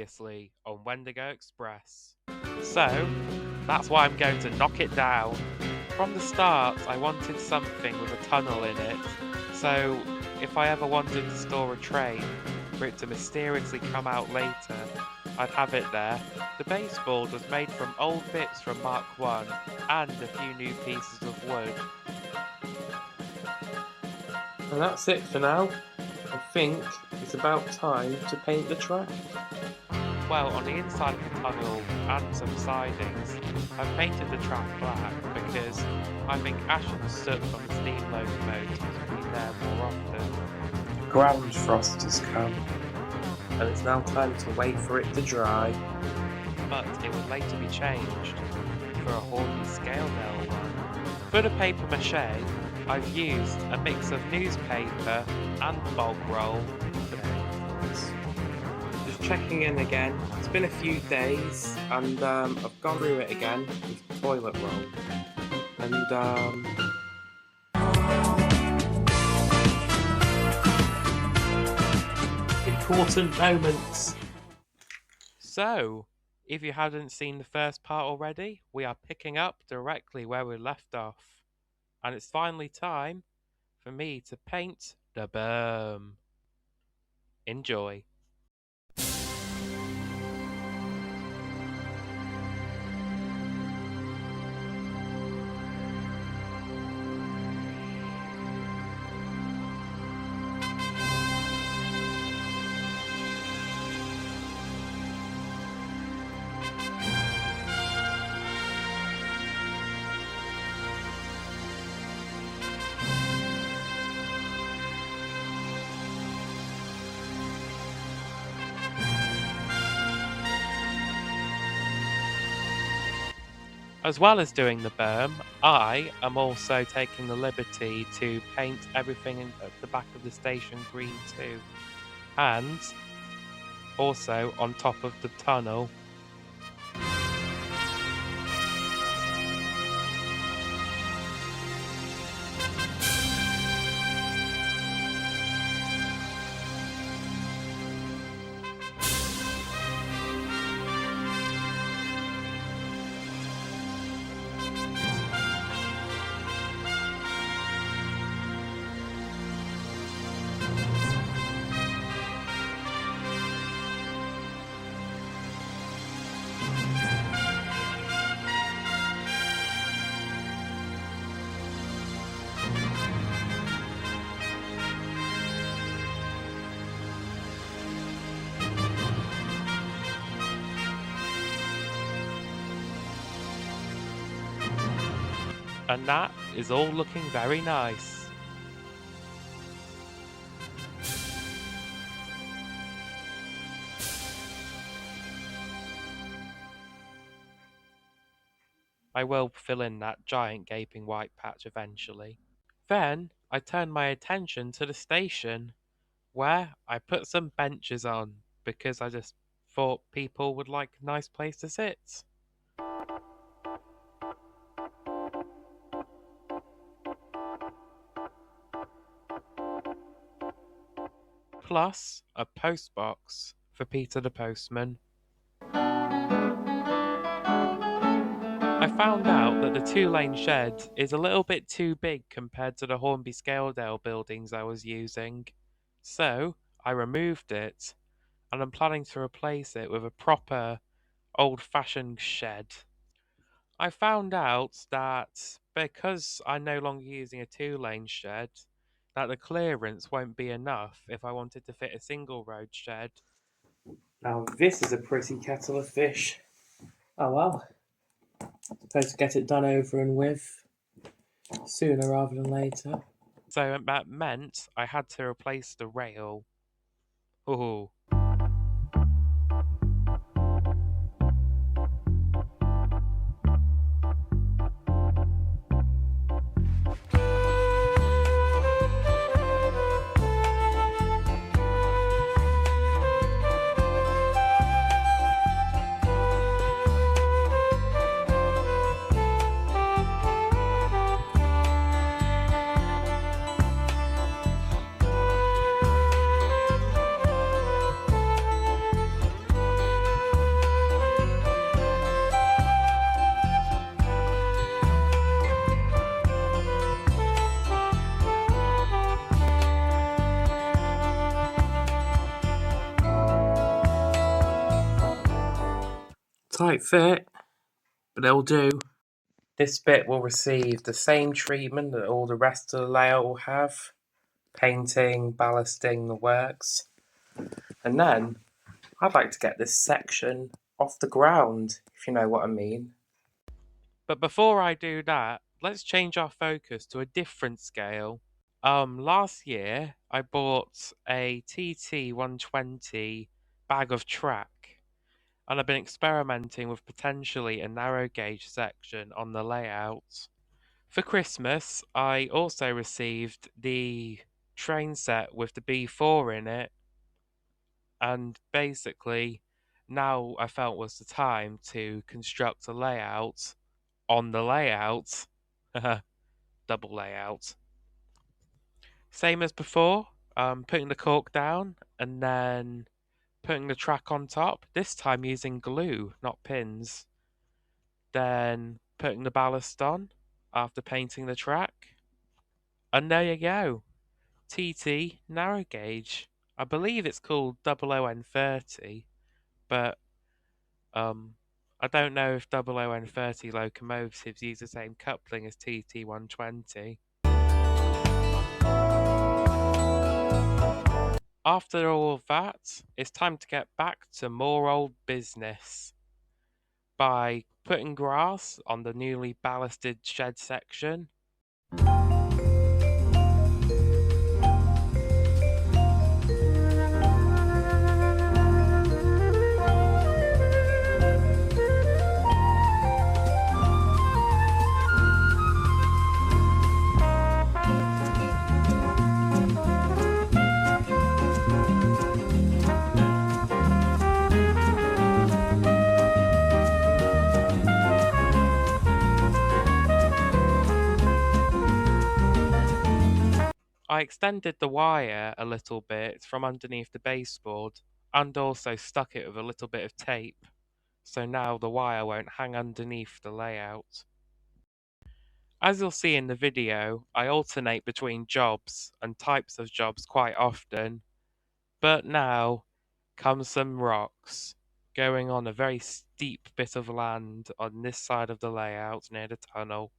previously on Wendigow Express. So, that's why I'm going to knock it down. From the start, I wanted something with a tunnel in it, so if I ever wanted to store a train for it to mysteriously come out later, I'd have it there. The baseboard was made from old bits from Mark 1 and a few new pieces of wood. And that's it for now. I think it's about time to paint the track. Well, on the inside of the tunnel and some sidings, I've painted the track black because I think ash and soot from the steam locomotives have been there more often. Ground frost has come, and it's now time to wait for it to dry. But it would later be changed for a Hornby Scaledale one. For the paper mache, I've used a mix of newspaper and bog roll. Just checking in again. It's been a few days, and I've gone through it again with toilet roll. And important moments. So, if you hadn't seen the first part already, we are picking up directly where we left off. And it's finally time for me to paint the berm. Enjoy. As well as doing the berm, I am also taking the liberty to paint everything at the back of the station green too. And also on top of the tunnel. And that is all looking very nice. I will fill in that giant gaping white patch eventually. Then I turned my attention to the station, where I put some benches on because I just thought people would like a nice place to sit. Plus a post box for Peter the Postman. I found out that the 2-lane shed is a little bit too big compared to the Hornby Scaledale buildings I was using, so I removed it and I'm planning to replace it with a proper old-fashioned shed. I found out that because I'm no longer using a 2-lane shed, that the clearance won't be enough if I wanted to fit a single road shed. Now this is a pretty kettle of fish. Oh well. Supposed to get it done over and with sooner rather than later. So that meant I had to replace the rail. Ooh. tight fit, but it'll do. This bit will receive the same treatment that all the rest of the layout will have. Painting, ballasting, the works. And then, I'd like to get this section off the ground, if you know what I mean. But before I do that, let's change our focus to a different scale. Last year I bought a TT120 bag of track, and I've been experimenting with potentially a narrow gauge section on the layout. For Christmas, I also received the train set with the B4 in it, and basically now I felt was the time to construct a layout on the layout. Double layout. Same as before, putting the cork down and then putting the track on top, this time using glue, not pins. Then putting the ballast on after painting the track. And there you go. TT narrow gauge. I believe it's called 00N30, but I don't know if 00N30 locomotives use the same coupling as TT120. After all of that, it's time to get back to more old business by putting grass on the newly ballasted shed section. I extended the wire a little bit from underneath the baseboard and also stuck it with a little bit of tape, so now the wire won't hang underneath the layout. As you'll see in the video, I alternate between jobs and types of jobs quite often, but now comes some rocks going on a very steep bit of land on this side of the layout near the tunnel.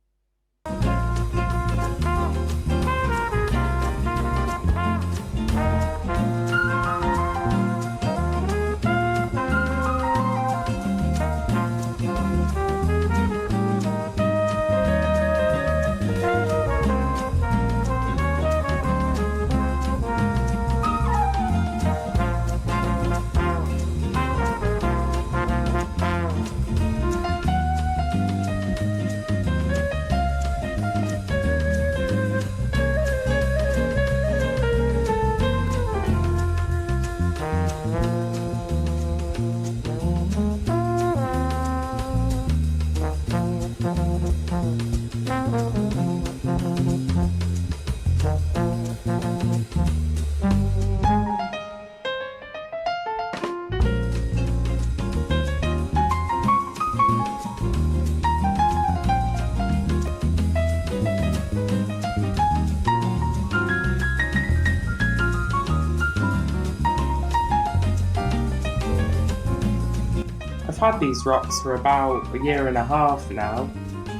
I've had these rocks for about a year and a half now,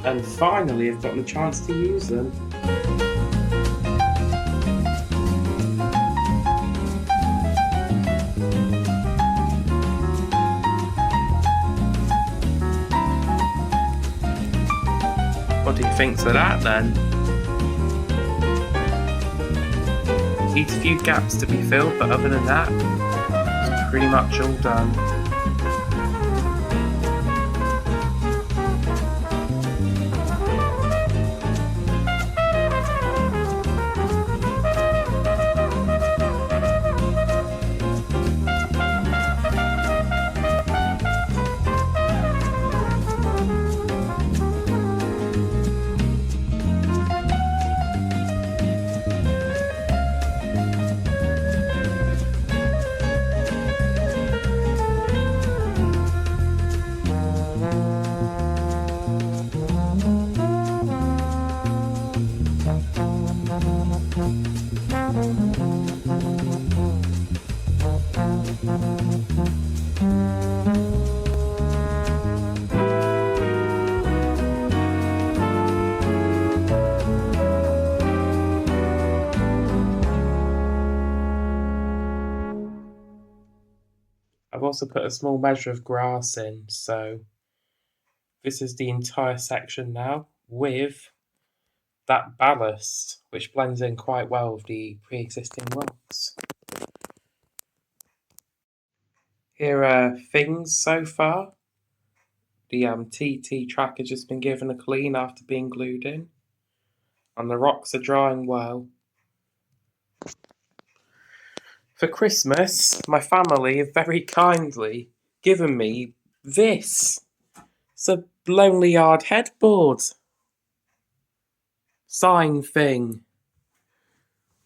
and finally I've gotten a chance to use them. What do you think of that then? Needs a few gaps to be filled, but other than that, it's pretty much all done. I've also put a small measure of grass in, so this is the entire section now with that ballast, which blends in quite well with the pre-existing rocks. Here are things so far. The TT track has just been given a clean after being glued in, and the rocks are drying well. For Christmas, my family have very kindly given me this. It's a Lonely Yard headboard sign thing.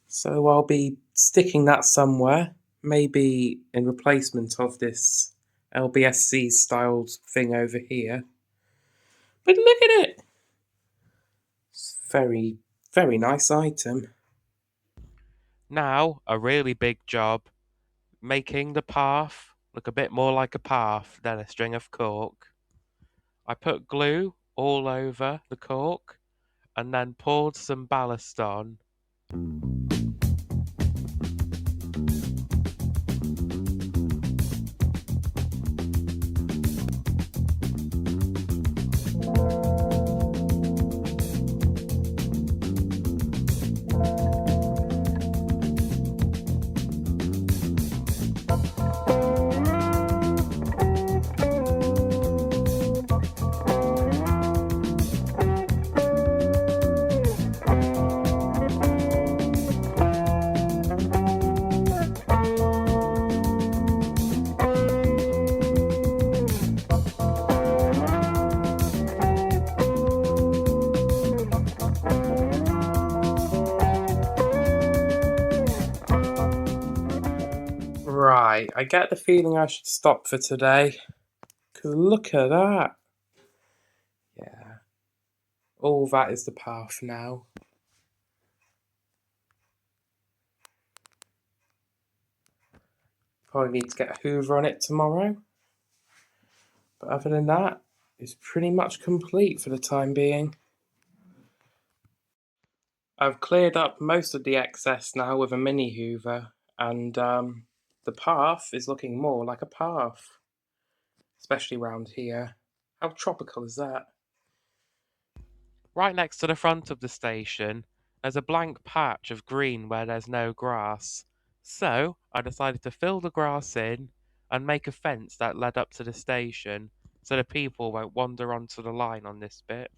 So I'll be sticking that somewhere, maybe in replacement of this LBSC styled thing over here. But look at it! It's a very, very nice item. Now, a really big job, making the path look a bit more like a path than a string of cork. I put glue all over the cork and then poured some ballast on. Right, I get the feeling I should stop for today. 'Cause look at that. Yeah. All that is the path now. Probably need to get a hoover on it tomorrow. But other than that, it's pretty much complete for the time being. I've cleared up most of the excess now with a mini hoover, and the path is looking more like a path. Especially round here. How tropical is that? Right next to the front of the station, there's a blank patch of green where there's no grass. So I decided to fill the grass in and make a fence that led up to the station so the people won't wander onto the line on this bit.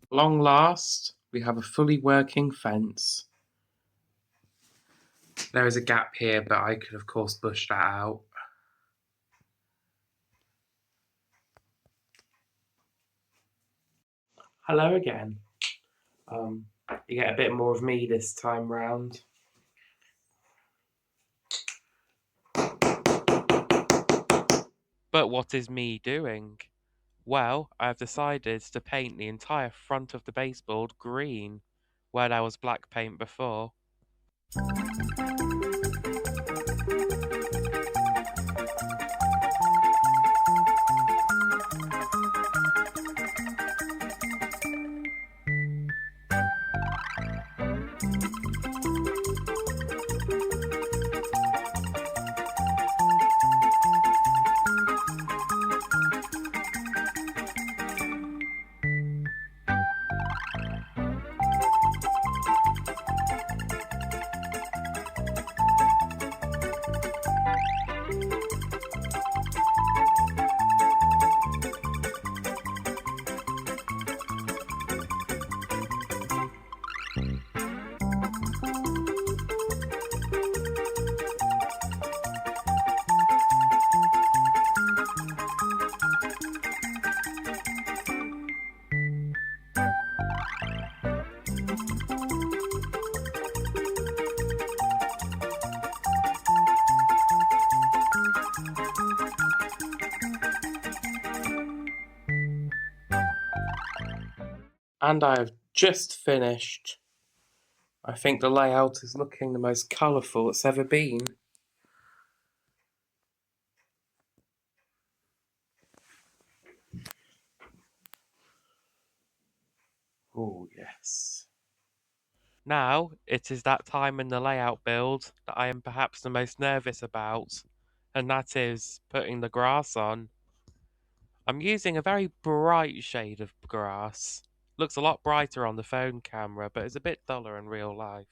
Long last, we have a fully working fence. There is a gap here, but I could of course bush that out. Hello again. You get a bit more of me this time round. But what is me doing? Well, I have decided to paint the entire front of the baseboard green, where there was black paint before. And I have just finished. I think the layout is looking the most colourful it's ever been. Oh yes. Now, it is that time in the layout build that I am perhaps the most nervous about, and that is putting the grass on. I'm using a very bright shade of grass. Looks a lot brighter on the phone camera, but it's a bit duller in real life.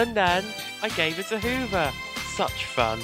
And then I gave it a hoover. Such fun.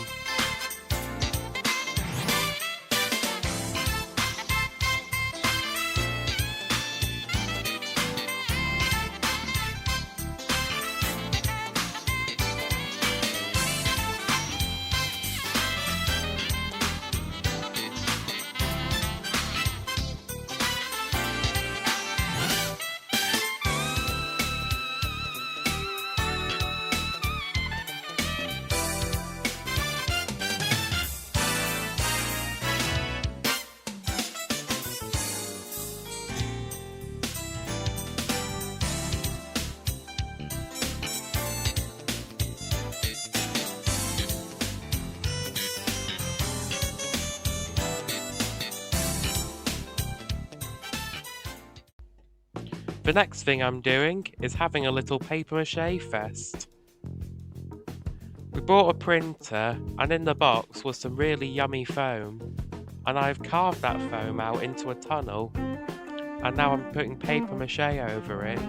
The next thing I'm doing is having a little paper mache fest. We bought a printer, and in the box was some really yummy foam, and I've carved that foam out into a tunnel, and now I'm putting paper mache over it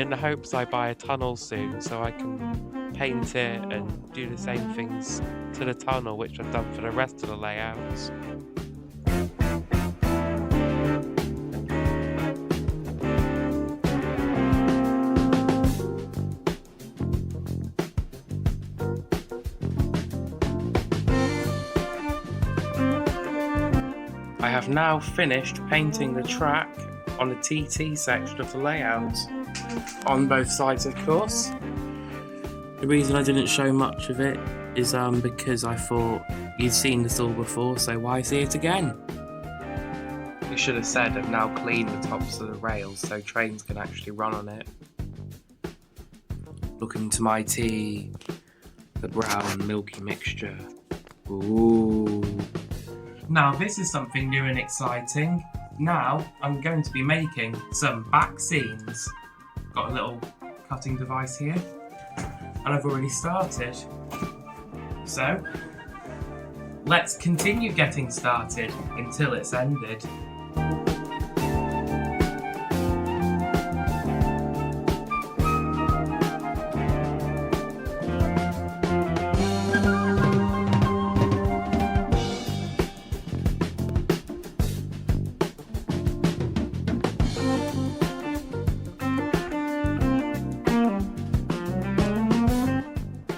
in the hopes I buy a tunnel soon so I can paint it and do the same things to the tunnel which I've done for the rest of the layouts. I have now finished painting the track on the TT section of the layout, on both sides of course. The reason I didn't show much of it is because I thought You've seen this all before, so why see it again? You should have said I've now cleaned the tops of the rails so trains can actually run on it. Look into my tea, the brown milky mixture. Ooh. Now this is something new and exciting. Now I'm going to be making some back scenes. Got a little cutting device here, and I've already started. So let's continue getting started until it's ended.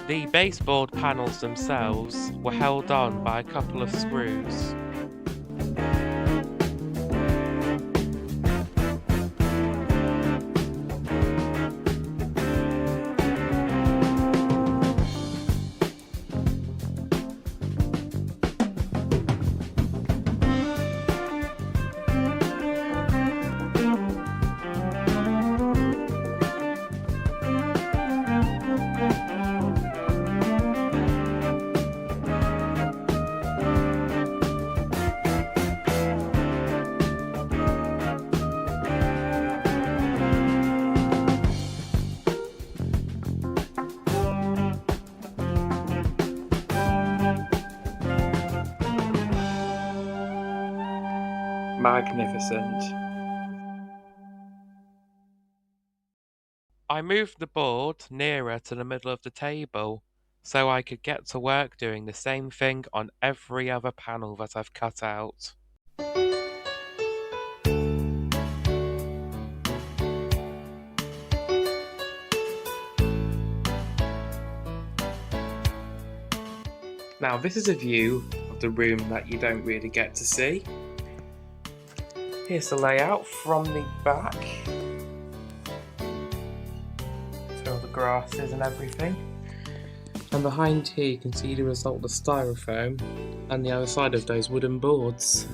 The baseboard panels themselves were held on by a couple of screws. Magnificent. I moved the board nearer to the middle of the table so I could get to work doing the same thing on every other panel that I've cut out. Now this is a view of the room that you don't really get to see. Here's the layout from the back. So all the grasses and everything. And behind here you can see the result of the styrofoam and the other side of those wooden boards.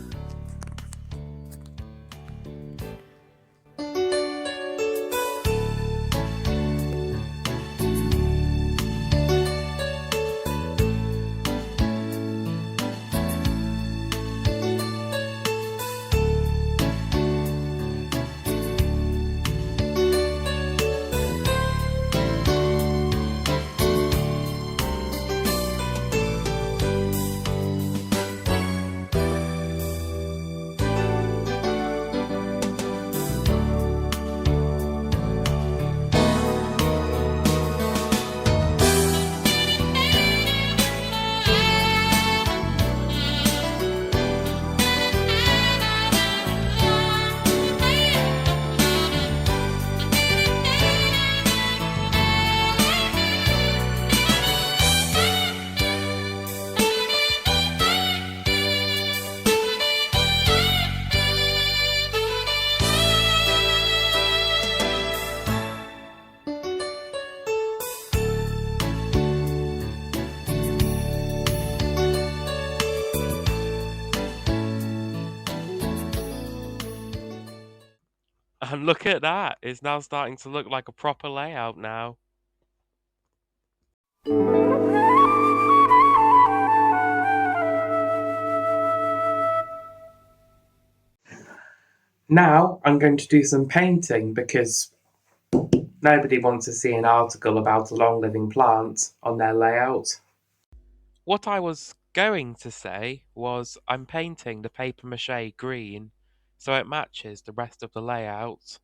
And look at that, it's now starting to look like a proper layout now. Now I'm going to do some painting because nobody wants to see an article about a long-living plant on their layout. What I was going to say was I'm painting the paper mache green so it matches the rest of the layout.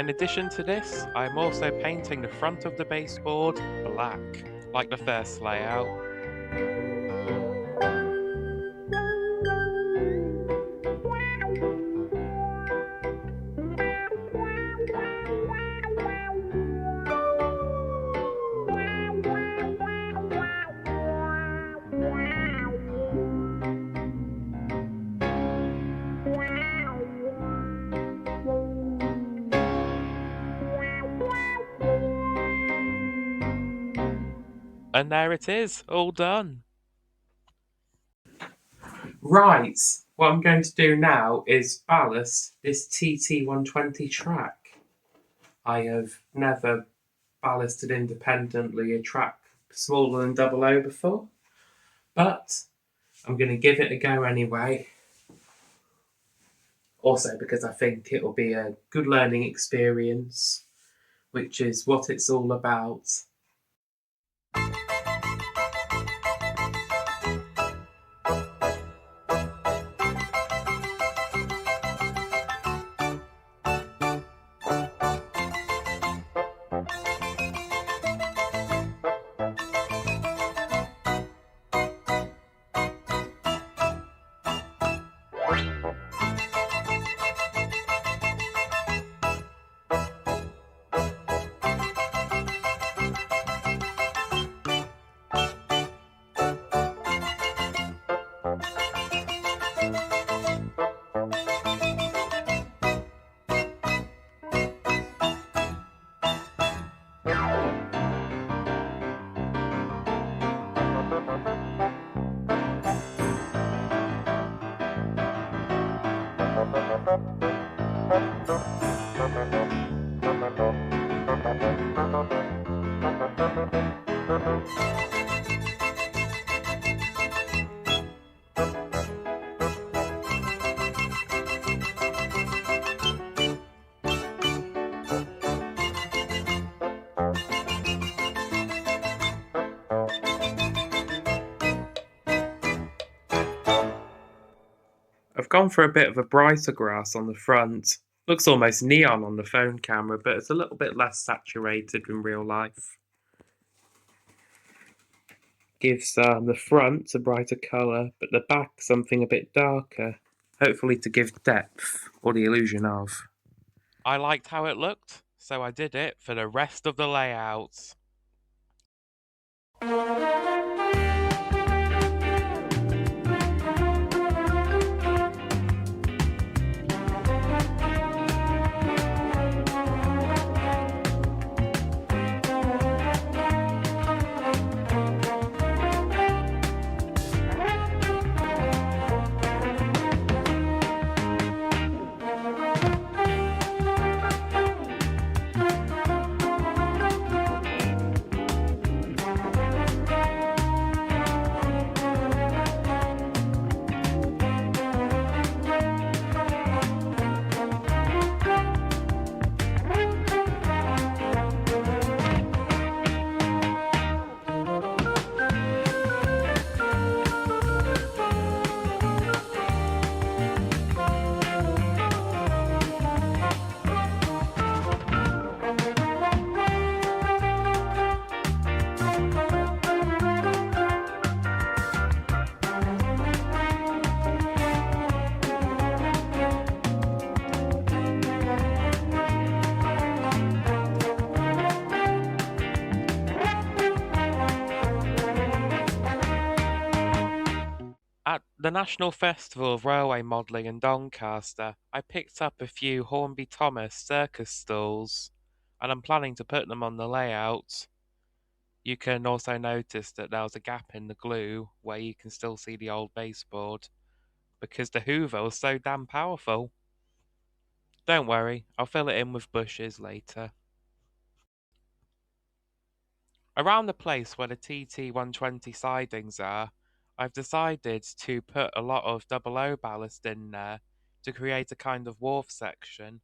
In addition to this, I'm also painting the front of the baseboard black, like the first layout. And there it is, all done. Right, what I'm going to do now is ballast this TT120 track. I have never ballasted independently a track smaller than 00 before, but I'm going to give it a go anyway. Also because I think it'll be a good learning experience, which is what it's all about. I've gone for a bit of a brighter grass on the front. Looks almost neon on the phone camera, but it's a little bit less saturated in real life. Gives the front a brighter colour, but the back something a bit darker, hopefully to give depth, or the illusion of. I liked how it looked, so I did it for the rest of the layouts. At the National Festival of Railway Modelling in Doncaster, I picked up a few Hornby Thomas circus stalls, and I'm planning to put them on the layout. You can also notice that there was a gap in the glue where you can still see the old baseboard, because the Hoover was so damn powerful. Don't worry, I'll fill it in with bushes later. Around the place where the TT120 sidings are, I've decided to put a lot of 00 ballast in there to create a kind of wharf section.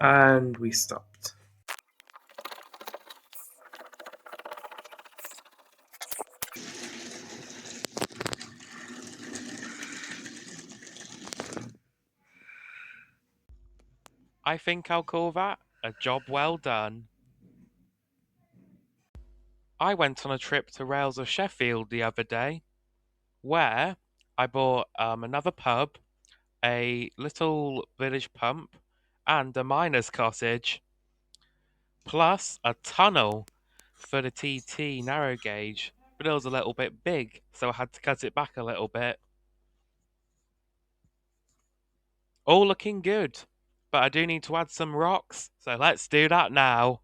And we stopped. I think I'll call that a job well done. I went on a trip to Rails of Sheffield the other day, where I bought another pub, a little village pump, and a miner's cottage, plus a tunnel for the TT narrow gauge, but it was a little bit big, so I had to cut it back a little bit. All looking good, but I do need to add some rocks, so let's do that now.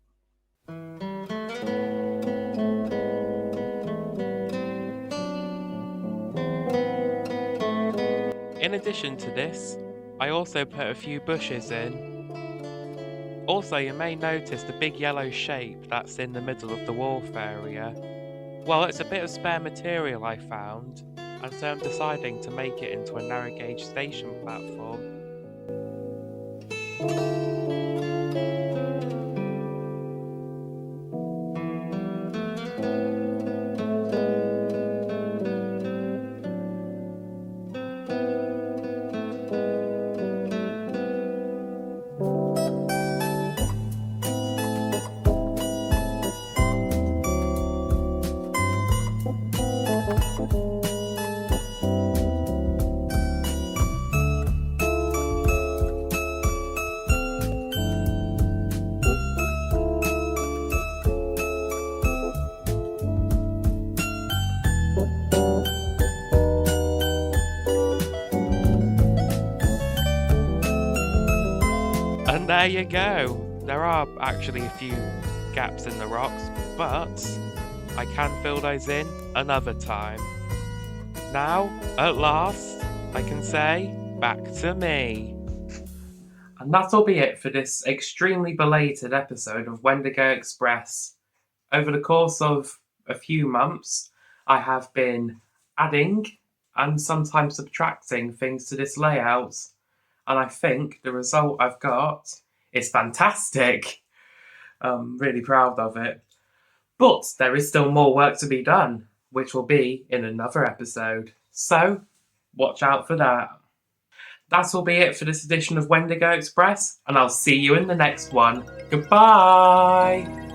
In addition to this, I also put a few bushes in. Also, you may notice the big yellow shape that's in the middle of the wharf area. Well, it's a bit of spare material I found, and so I'm deciding to make it into a narrow gauge station platform. And there you go. There are actually a few gaps in the rocks, but I can fill those in another time. Now, at last, I can say, back to me. And that'll be it for this extremely belated episode of Wendigo Express. Over the course of a few months, I have been adding and sometimes subtracting things to this layout, and I think the result I've got is fantastic. I'm really proud of it. But there is still more work to be done, which will be in another episode. So, watch out for that. That'll be it for this edition of Wendigo Express, and I'll see you in the next one. Goodbye!